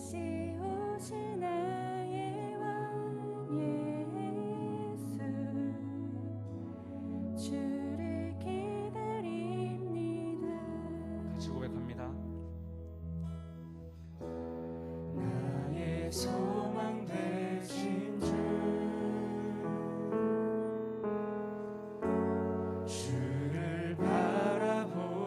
다시 오실 나의 왕 예수, 주를 기다립니다. 같이 고백합니다. 나의 소망 되신 주, 주를 바라봅니다.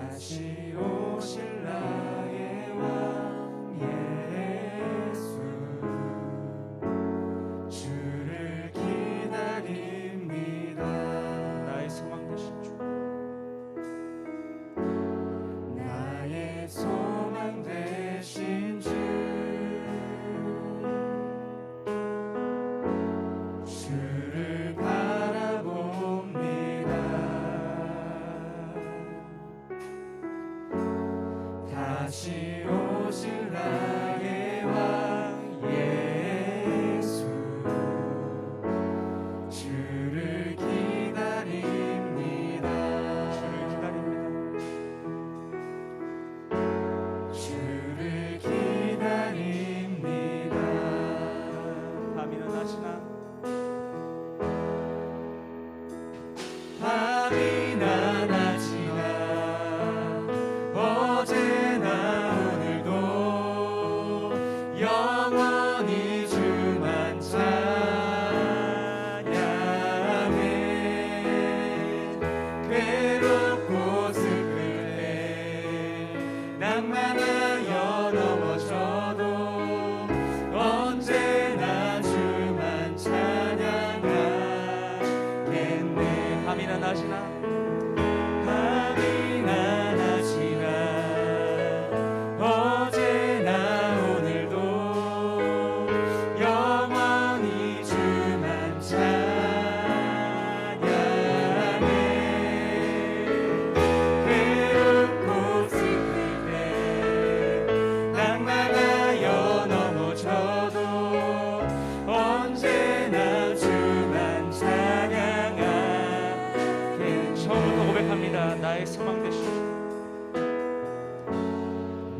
다시 오실 나의 왕 예수, 주를 기다립니다. 나의 소망 되신 주, 나의 소망 되신 주, 주를 바라봅니다. 다시 오실 나의 왕 예수, 주를 기다립니다. 주를 기다립니다. 주를 기다립니다. 밤이나 낮이나 밤이나 낮이나 어제나 오늘도 영원히 주만 찬양해. 괴롭고 슬플 때 낭만하여 넘어져도 언제나 주만 찬양하겠네. 밤이나 낮이나 밤이나 낮이나 어제나 오늘도 영원히 주만 찬양해. 괴롭고 슬플 때 낭만하여 넘어져도 언제나 주만 찬양하게. 처음부터 고백합니다. 나의 소망 되신 주,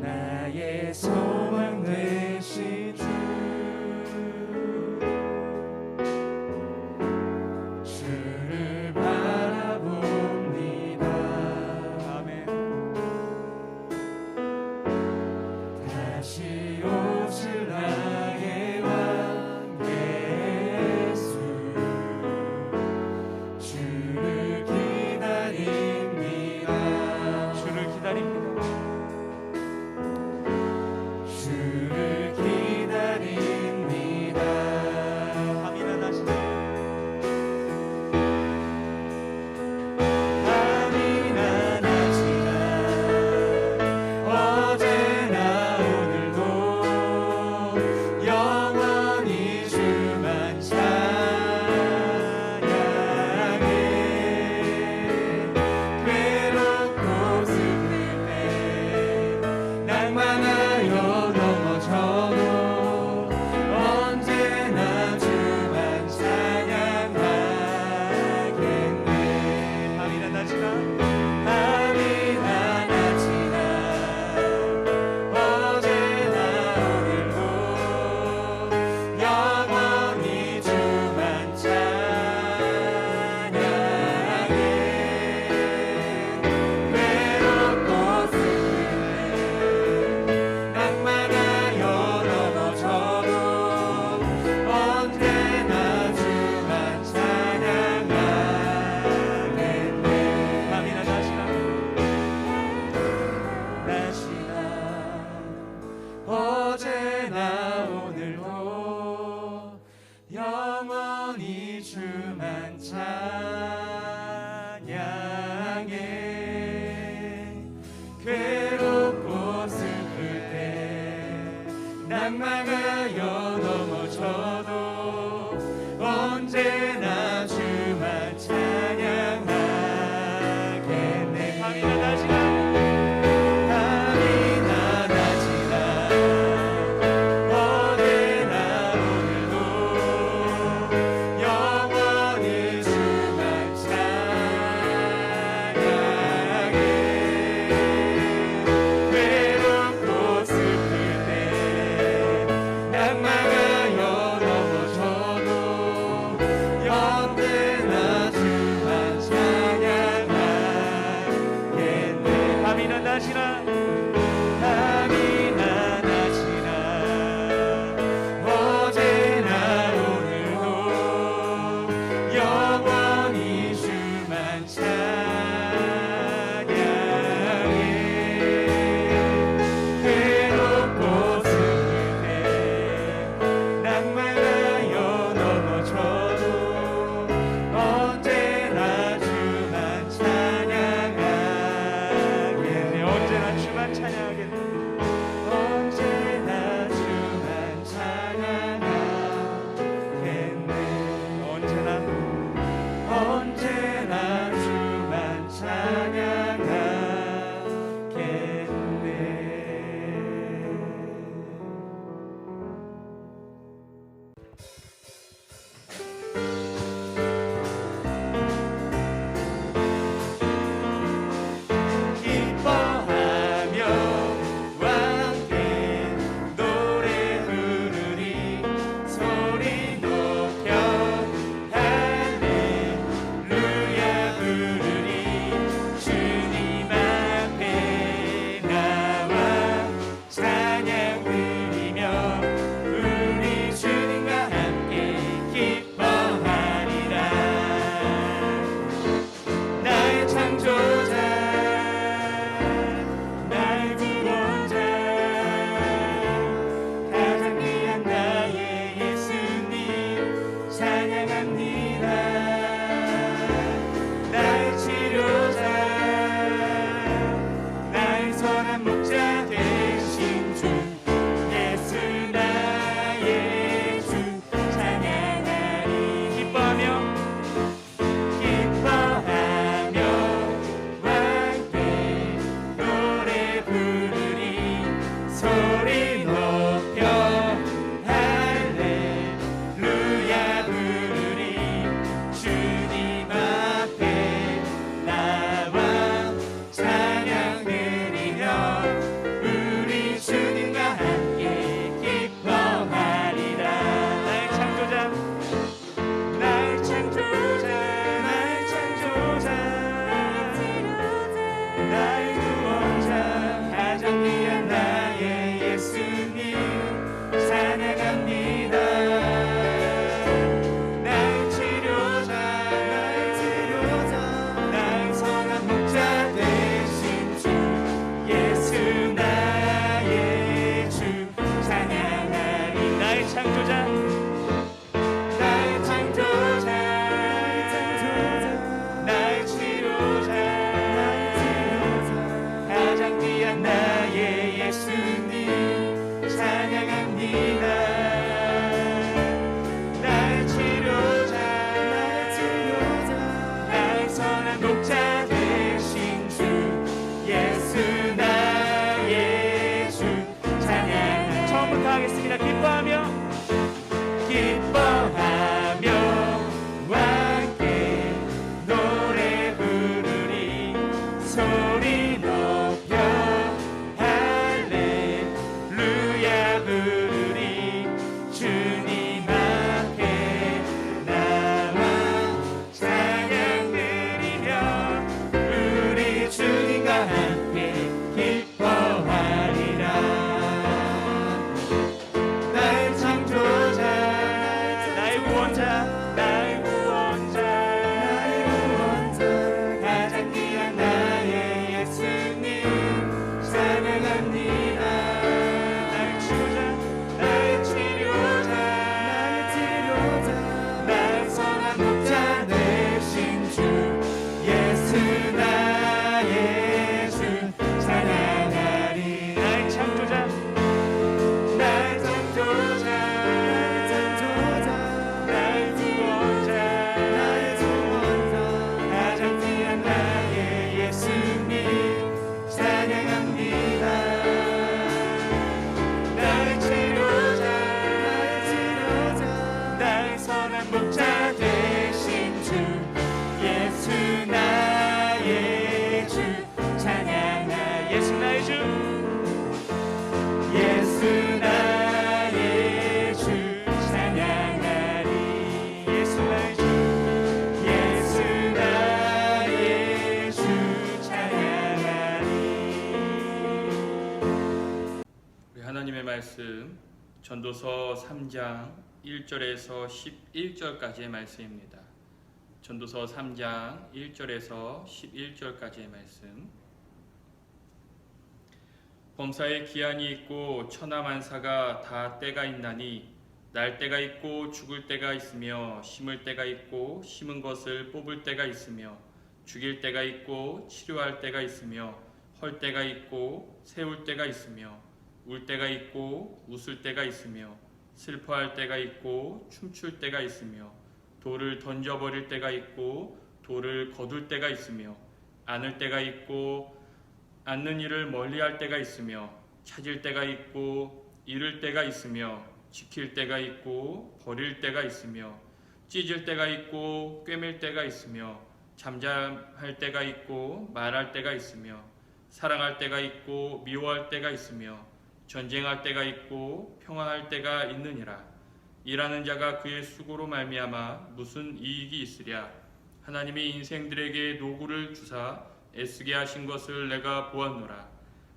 나의 소망 되신 주, 주를 바라봅니다. 아멘. 다시 오실 나의 왕 예수, 주를 기다립니다. 주를 기다립니다. 주를 기다립니다. 밤이나 낮이나 밤이나 낮이나 어제나 오늘도 영원히 주만 찬양해. 괴롭고 슬플 때 낭만하여 넘어져도 언제나 주만 찬양하겠네. 밤이나 낮이나 밤이나 낮이나 어제나 오늘도 영원히 주만 찬양해. 괴롭고 슬플 때 낭만하여 넘어져도 언제나 주만 찬양하겠네. 밤이나 낮이나 낮이나 어제나 오늘도 영원히 주만 찬양해. 괴롭고 슬플 때 낭만하여 넘어져도 언제나 주만 찬양하겠네. 밤이나 낮이나 밤이나 낮이나 어제나 오늘도 영원히 주만 찬양해. 영원히 주만 찬양해. 괴롭고 슬플 때 낭만하여 넘어져도 언제나 주만 찬양하겠네. 언제나 주만 찬양하겠네. 언제나 주만 찬양하겠네. 언제나 주만 찬양하겠네. 기뻐하며 함께 노래 부르리. 소리 높여 할렐루야 부르리. 주님 앞에 나와 찬양 드리며 우리 주님과 함께 기뻐하리라. 나의 창조자 나의 구원자 가장 귀한 나의 예수님 찬양합니다. 나의 치료자 나의 선한 목자 되신 주 예수 나의 주 찬양하리. 기뻐하며 함께 노래 부르리. 소리 높여 할렐루야 부르리. 주님 앞에 나와 찬양 드리며 우리 주님과 함께 기뻐하리라. 나의 창조자 나의 창조자 나의 창조자 나의 구원자 가장 귀한 나의 예수님 찬양합니다. 나의 치료자 나의 선한 목자 되신 주 예수 나의 주 찬양하리. 나의 창조자 나의 창조자 나의 치료자 가장 귀한 나의 예수님 찬양합니다. 나의 치료자 나의 선한 목자 되신 주 예수 나의 주 찬양하리. 처음부터 하겠습니다. 기뻐하며 함께 노래 부르리. 소리 높여 할렐루야 부르리. 주님 앞에 나와 찬양 드리며 우리 주님과 함께 기뻐하리라. 나의 창조자 나의 구원자 나의 구원자 가장 귀한 나의 예수님 찬양합니다. 나의 치료자 나의 치료자 나의 선한 목자 되신 주 예수 나의 주 찬양하리. 나의 창조자 나의 창조자 나의 구원자 가장 귀한 나의 예수님 찬양합니다. 나의 치료자 나의 선한 목자 되신 주 예수 나의 주 찬양하. 예수 나의 주 예수 나의 주 찬양하리. 예수 나의 주 예수 나의 주 찬양하리. 우리 하나님의 말씀 전도서 3장 1절에서 11절까지의 말씀입니다. 전도서 3장 1절에서 11절까지의 말씀. 범사에 기한이 있고 천하만사가 다 때가 있나니 날 때가 있고 죽을 때가 있으며 심을 때가 있고 심은 것을 뽑을 때가 있으며 죽일 때가 있고 치료할 때가 있으며 헐 때가 있고 세울 때가 있으며 울 때가 있고 웃을 때가 있으며 슬퍼할 때가 있고 춤출 때가 있으며 돌을 던져버릴 때가 있고 돌을 거둘 때가 있으며 안을 때가 있고 않는 일을 멀리할 때가 있으며 찾을 때가 있고 잃을 때가 있으며 지킬 때가 있고 버릴 때가 있으며 찢을 때가 있고 꿰맬 때가 있으며 잠잠할 때가 있고 말할 때가 있으며 사랑할 때가 있고 미워할 때가 있으며 전쟁할 때가 있고 평화할 때가 있느니라. 일하는 자가 그의 수고로 말미암아 무슨 이익이 있으랴. 하나님이 인생들에게 노고를 주사 애쓰게 하신 것을 내가 보았노라.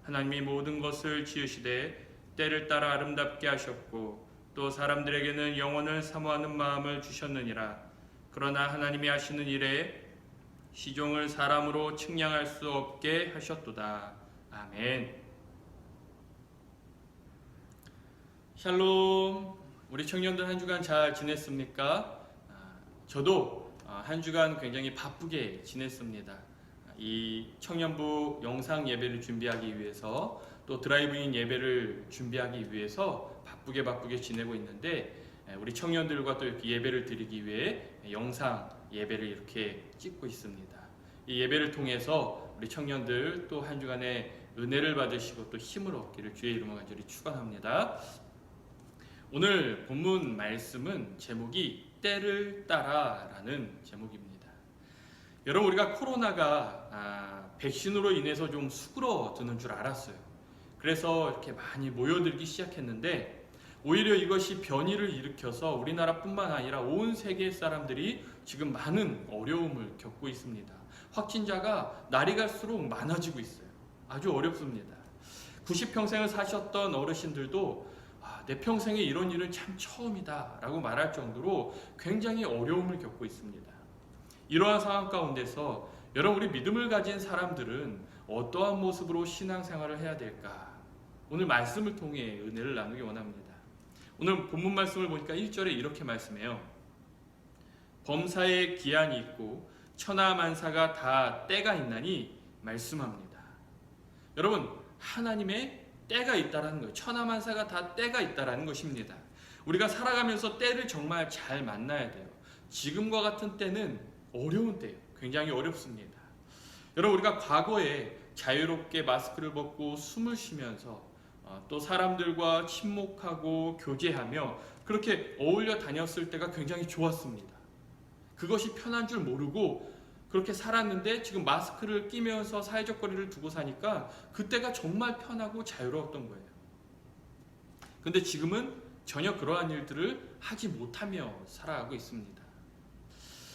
하나님이 모든 것을 지으시되 때를 따라 아름답게 하셨고 또 사람들에게는 영원을 사모하는 마음을 주셨느니라. 그러나 하나님이 하시는 일에 시종을 사람으로 측량할 수 없게 하셨도다. 아멘. 샬롬. 우리 청년들 한 주간 잘 지냈습니까? 저도 한 주간 굉장히 바쁘게 지냈습니다. 이 청년부 영상 예배를 준비하기 위해서 또 드라이브인 예배를 준비하기 위해서 바쁘게 지내고 있는데 우리 청년들과 또 이렇게 예배를 드리기 위해 영상 예배를 이렇게 찍고 있습니다. 이 예배를 통해서 우리 청년들 또 한 주간의 은혜를 받으시고 또 힘을 얻기를 주의 이름으로 간절히 축원합니다. 오늘 본문 말씀은 제목이 때를 따라라는 제목입니다. 여러분, 우리가 코로나가 백신으로 인해서 좀 수그러드는 줄 알았어요. 그래서 이렇게 많이 모여들기 시작했는데 오히려 이것이 변이를 일으켜서 우리나라뿐만 아니라 온 세계 사람들이 지금 많은 어려움을 겪고 있습니다. 확진자가 날이 갈수록 많아지고 있어요. 아주 어렵습니다. 90평생을 사셨던 어르신들도 내 평생에 이런 일은 참 처음이다 라고 말할 정도로 굉장히 어려움을 겪고 있습니다. 이러한 상황 가운데서 여러분, 우리 믿음을 가진 사람들은 어떠한 모습으로 신앙생활을 해야 될까? 오늘 말씀을 통해 은혜를 나누기 원합니다. 오늘 본문 말씀을 보니까 1절에 이렇게 말씀해요. 범사에 기한이 있고 천하만사가 다 때가 있나니 말씀합니다. 여러분, 하나님의 때가 있다라는 거예요. 천하만사가 다 때가 있다라는 것입니다. 우리가 살아가면서 때를 정말 잘 만나야 돼요. 지금과 같은 때는 어려운 때예요. 굉장히 어렵습니다. 여러분, 우리가 과거에 자유롭게 마스크를 벗고 숨을 쉬면서 또 사람들과 친목하고 교제하며 그렇게 어울려 다녔을 때가 굉장히 좋았습니다. 그것이 편한 줄 모르고 그렇게 살았는데 지금 마스크를 끼면서 사회적 거리를 두고 사니까 그때가 정말 편하고 자유로웠던 거예요. 근데 지금은 전혀 그러한 일들을 하지 못하며 살아가고 있습니다.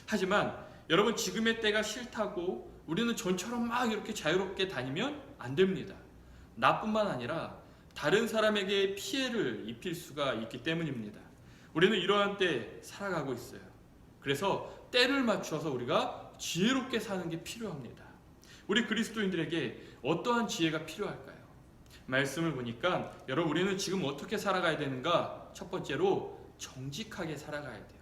하지만 여러분, 지금의 때가 싫다고 우리는 전처럼 막 이렇게 자유롭게 다니면 안 됩니다. 나뿐만 아니라 다른 사람에게 피해를 입힐 수가 있기 때문입니다. 우리는 이러한 때 살아가고 있어요. 그래서 때를 맞춰서 우리가 지혜롭게 사는 게 필요합니다. 우리 그리스도인들에게 어떠한 지혜가 필요할까요? 말씀을 보니까 여러분, 우리는 지금 어떻게 살아가야 되는가? 첫 번째로 정직하게 살아가야 돼요.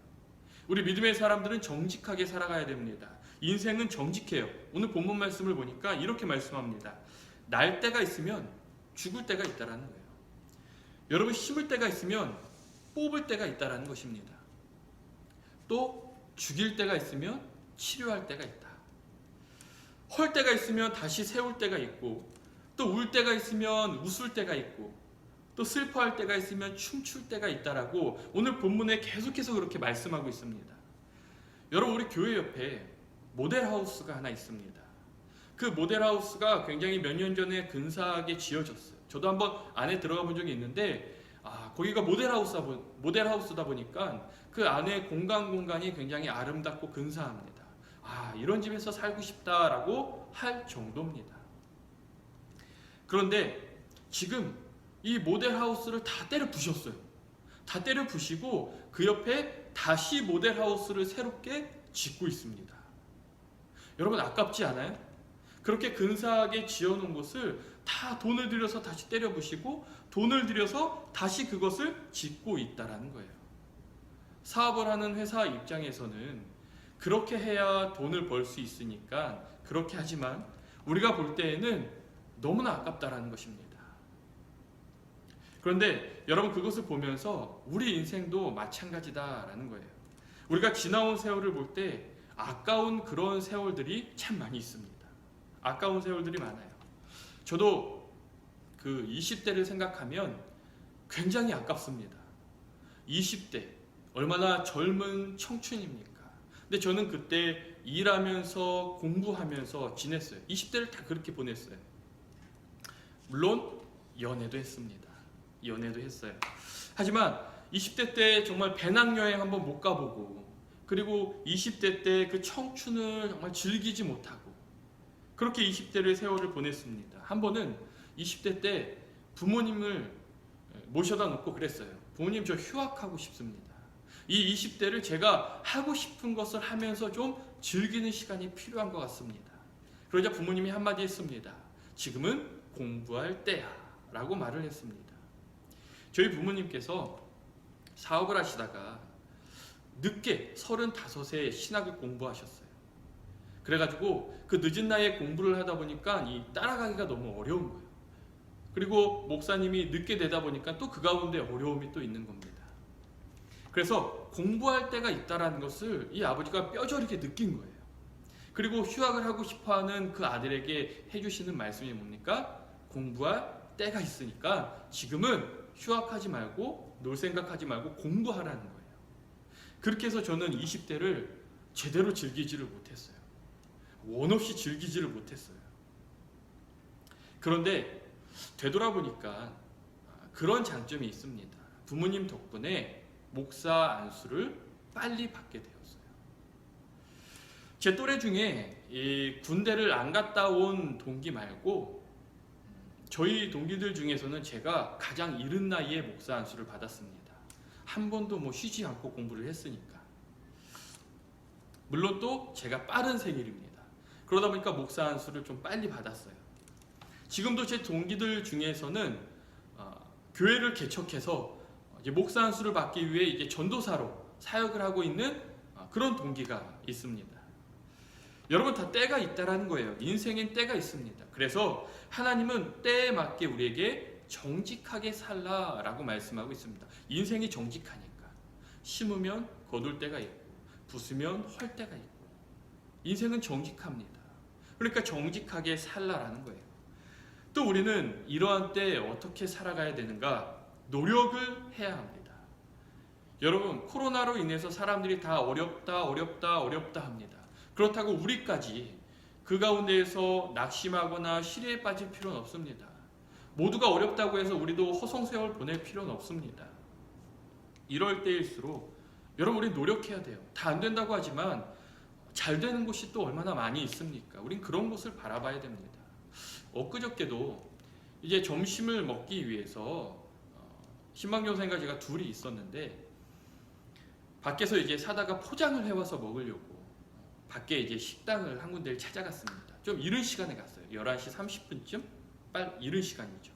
우리 믿음의 사람들은 정직하게 살아가야 됩니다. 인생은 정직해요. 오늘 본문 말씀을 보니까 이렇게 말씀합니다. 날 때가 있으면 죽을 때가 있다라는 거예요. 여러분, 심을 때가 있으면 뽑을 때가 있다라는 것입니다. 또 죽일 때가 있으면 치료할 때가 있다. 헐 때가 있으면 다시 세울 때가 있고, 또 울 때가 있으면 웃을 때가 있고, 또 슬퍼할 때가 있으면 춤출 때가 있다라고 오늘 본문에 계속해서 그렇게 말씀하고 있습니다. 여러분, 우리 교회 옆에 모델하우스가 하나 있습니다. 그 모델하우스가 굉장히 몇 년 전에 근사하게 지어졌어요. 저도 한번 안에 들어가 본 적이 있는데 거기가 모델하우스다 보니까 그 안에 공간이 굉장히 아름답고 근사합니다. 이런 집에서 살고 싶다라고 할 정도입니다. 그런데 지금 이 모델하우스를 다 때려 부셨어요. 다 때려 부시고 그 옆에 다시 모델하우스를 새롭게 짓고 있습니다. 여러분 아깝지 않아요? 그렇게 근사하게 지어놓은 곳을 다 돈을 들여서 다시 때려 부시고 돈을 들여서 다시 그것을 짓고 있다라는 거예요. 사업을 하는 회사 입장에서는 그렇게 해야 돈을 벌 수 있으니까 그렇게 하지만 우리가 볼 때에는 너무나 아깝다라는 것입니다. 그런데 여러분 그것을 보면서 우리 인생도 마찬가지다라는 거예요. 우리가 지나온 세월을 볼 때 아까운 그런 세월들이 참 많이 있습니다. 아까운 세월들이 많아요. 저도 그 20대를 생각하면 굉장히 아깝습니다. 20대 얼마나 젊은 청춘입니까? 근데 저는 그때 일하면서 공부하면서 지냈어요. 20대를 다 그렇게 보냈어요. 물론 연애도 했습니다. 연애도 했어요. 하지만 20대 때 정말 배낭여행 한번 못 가보고 그리고 20대 때 그 청춘을 정말 즐기지 못하고 그렇게 20대의 세월을 보냈습니다. 한 번은 20대 때 부모님을 모셔다 놓고 그랬어요. 부모님 저 휴학하고 싶습니다. 이 20대를 제가 하고 싶은 것을 하면서 좀 즐기는 시간이 필요한 것 같습니다. 그러자 부모님이 한마디 했습니다. 지금은 공부할 때야 라고 말을 했습니다. 저희 부모님께서 사업을 하시다가 늦게 35세 신학을 공부하셨어요. 그래가지고 그 늦은 나이에 공부를 하다 보니까 이 따라가기가 너무 어려운 거예요. 그리고 목사님이 늦게 되다 보니까 또 그 가운데 어려움이 또 있는 겁니다. 그래서 공부할 때가 있다라는 것을 이 아버지가 뼈저리게 느낀 거예요. 그리고 휴학을 하고 싶어하는 그 아들에게 해주시는 말씀이 뭡니까? 공부할 때가 있으니까 지금은 휴학하지 말고 놀 생각하지 말고 공부하라는 거예요. 그렇게 해서 저는 20대를 제대로 즐기지를 못했어요. 원 없이 즐기지를 못했어요. 그런데 되돌아보니까 그런 장점이 있습니다. 부모님 덕분에 목사 안수를 빨리 받게 되었어요. 제 또래 중에 이 군대를 안 갔다 온 동기 말고 저희 동기들 중에서는 제가 가장 이른 나이에 목사 안수를 받았습니다. 한 번도 뭐 쉬지 않고 공부를 했으니까. 물론 또 제가 빠른 생일입니다. 그러다 보니까 목사 안수를 좀 빨리 받았어요. 지금도 제 동기들 중에서는 교회를 개척해서 이제 목사 안수를 받기 위해 이제 전도사로 사역을 하고 있는 그런 동기가 있습니다. 여러분 다 때가 있다라는 거예요. 인생엔 때가 있습니다. 그래서 하나님은 때에 맞게 우리에게 정직하게 살라라고 말씀하고 있습니다. 인생이 정직하니까 심으면 거둘 때가 있고 부수면 헐 때가 있고 인생은 정직합니다. 그러니까 정직하게 살라라는 거예요. 또 우리는 이러한 때에 어떻게 살아가야 되는가? 노력을 해야 합니다. 여러분 코로나로 인해서 사람들이 다 어렵다 합니다. 그렇다고 우리까지 그 가운데에서 낙심하거나 시리에 빠질 필요는 없습니다. 모두가 어렵다고 해서 우리도 허송세월 보낼 필요는 없습니다. 이럴 때일수록 여러분 우리 노력해야 돼요. 다 안 된다고 하지만 잘 되는 곳이 또 얼마나 많이 있습니까? 우린 그런 곳을 바라봐야 됩니다. 엊그저께도 이제 점심을 먹기 위해서 신방교사님과 제가 둘이 있었는데 밖에서 이제 사다가 포장을 해와서 먹으려고 밖에 이제 식당을 한 군데를 찾아갔습니다. 좀 이른 시간에 갔어요. 11시 30분쯤? 이른 시간이죠.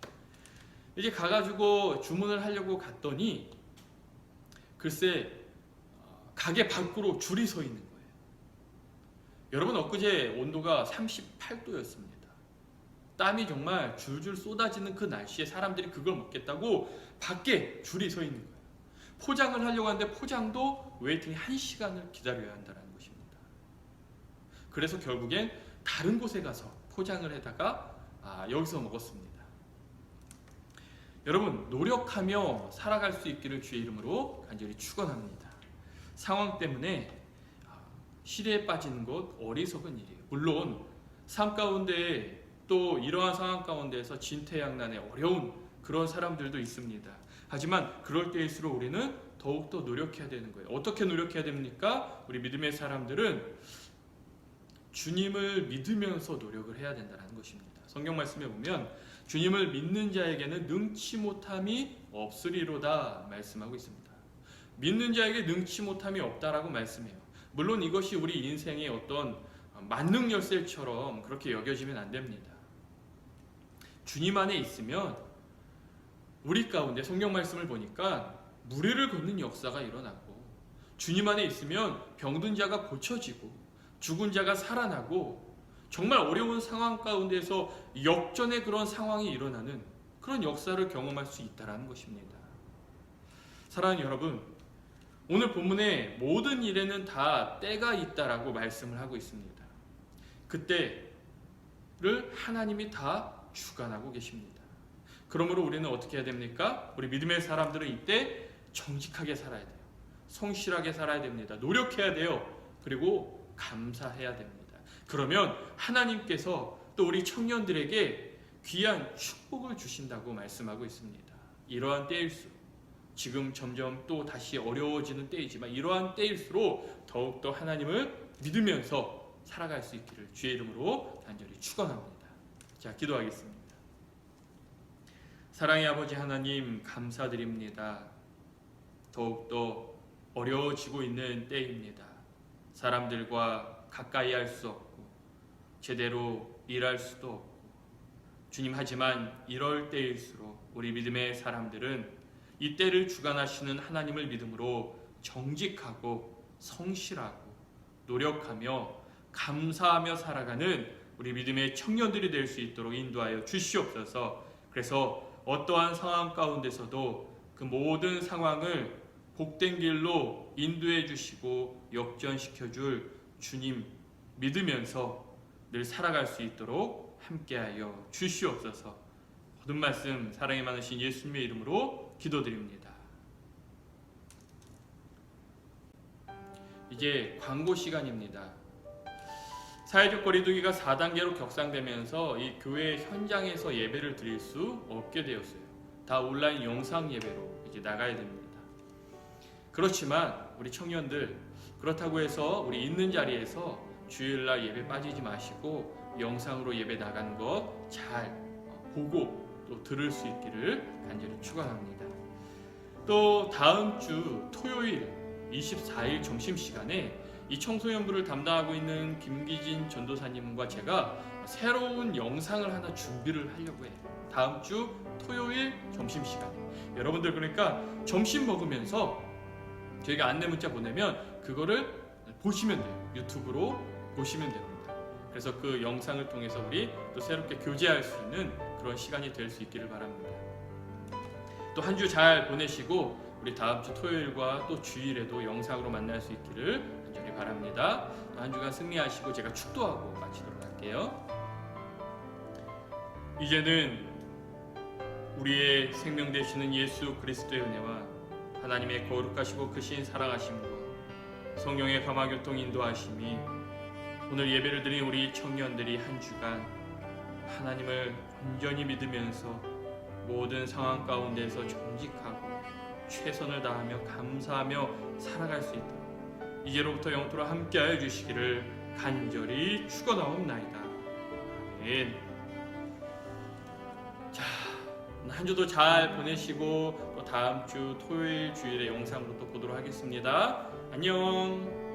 이제 가가지고 주문을 하려고 갔더니 글쎄 가게 밖으로 줄이 서 있는 거예요. 여러분 엊그제 온도가 38도였습니다. 땀이 정말 줄줄 쏟아지는 그 날씨에 사람들이 그걸 먹겠다고 밖에 줄이 서 있는 거예요. 포장을 하려고 하는데 포장도 웨이팅이 1시간을 기다려야 한다는 것입니다. 그래서 결국엔 다른 곳에 가서 포장을 해다가 여기서 먹었습니다. 여러분 노력하며 살아갈 수 있기를 주의 이름으로 간절히 축원합니다. 상황 때문에 시리에 빠지는 것 어리석은 일이에요. 물론 삶 가운데 또 이러한 상황 가운데에서 진퇴양난의 어려운 그런 사람들도 있습니다. 하지만 그럴 때일수록 우리는 더욱더 노력해야 되는 거예요. 어떻게 노력해야 됩니까? 우리 믿음의 사람들은 주님을 믿으면서 노력을 해야 된다는 것입니다. 성경 말씀에 보면 주님을 믿는 자에게는 능치 못함이 없으리로다 말씀하고 있습니다. 믿는 자에게 능치 못함이 없다라고 말씀해요. 물론 이것이 우리 인생의 어떤 만능 열쇠처럼 그렇게 여겨지면 안 됩니다. 주님 안에 있으면 우리 가운데 성경 말씀을 보니까 무리를 걷는 역사가 일어나고, 주님 안에 있으면 병든 자가 고쳐지고 죽은 자가 살아나고, 정말 어려운 상황 가운데서 역전의 그런 상황이 일어나는 그런 역사를 경험할 수 있다는 것입니다. 사랑하는 여러분, 오늘 본문에 모든 일에는 다 때가 있다라고 말씀을 하고 있습니다. 그 때를 하나님이 다 주관하고 계십니다. 그러므로 우리는 어떻게 해야 됩니까? 우리 믿음의 사람들은 이때 정직하게 살아야 돼요. 성실하게 살아야 됩니다. 노력해야 돼요. 그리고 감사해야 됩니다. 그러면 하나님께서 또 우리 청년들에게 귀한 축복을 주신다고 말씀하고 있습니다. 이러한 때일수록, 지금 점점 또 다시 어려워지는 때이지만 이러한 때일수록 더욱더 하나님을 믿으면서 살아갈 수 있기를 주의 이름으로 간절히 축원합니다. 자, 기도하겠습니다. 사랑의 아버지 하나님, 감사드립니다. 더욱더 어려워지고 있는 때입니다. 사람들과 가까이 할 수 없고 제대로 일할 수도 없고, 주님, 하지만 이럴 때일수록 우리 믿음의 사람들은 이 때를 주관하시는 하나님을 믿음으로 정직하고 성실하고 노력하며 감사하며 살아가는 우리 믿음의 청년들이 될 수 있도록 인도하여 주시옵소서. 그래서 어떠한 상황 가운데서도 그 모든 상황을 복된 길로 인도해 주시고 역전시켜 줄 주님 믿으면서 늘 살아갈 수 있도록 함께하여 주시옵소서. 모든 말씀 사랑이 많으신 예수님의 이름으로 기도드립니다. 이제 광고 시간입니다. 사회적 거리두기가 4단계로 격상되면서 이 교회 현장에서 예배를 드릴 수 없게 되었어요. 다 온라인 영상 예배로 이제 나가야 됩니다. 그렇지만 우리 청년들, 그렇다고 해서 우리 있는 자리에서 주일날 예배 빠지지 마시고 영상으로 예배 나가는 것 잘 보고 또 들을 수 있기를 간절히 축원합니다. 또 다음 주 토요일 24일 점심시간에 이 청소년부를 담당하고 있는 김기진 전도사님과 제가 새로운 영상을 하나 준비를 하려고 해요. 다음 주 토요일 점심시간에 여러분들, 그러니까 점심 먹으면서 저희가 안내 문자 보내면 그거를 보시면 돼요. 유튜브로 보시면 됩니다. 그래서 그 영상을 통해서 우리 또 새롭게 교제할 수 있는 그런 시간이 될 수 있기를 바랍니다. 또 한 주 잘 보내시고 우리 다음 주 토요일과 또 주일에도 영상으로 만날 수 있기를 간절히 바랍니다. 또 한 주간 승리하시고 제가 축도하고 마치도록 할게요. 이제는 우리의 생명 되시는 예수 그리스도의 은혜와 하나님의 거룩하시고 크신 사랑하심과 성령의 감화교통 인도하심이 오늘 예배를 드린 우리 청년들이 한 주간 하나님을 온전히 믿으면서 모든 상황 가운데서 정직하고 최선을 다하며 감사하며 살아갈 수 있도록 이제로부터 영토로 함께하여 주시기를 간절히 축원하옵나이다. 아멘. 자, 한 주도 잘 보내시고 또 다음 주 토요일 주일에 영상으로 또 보도록 하겠습니다. 안녕.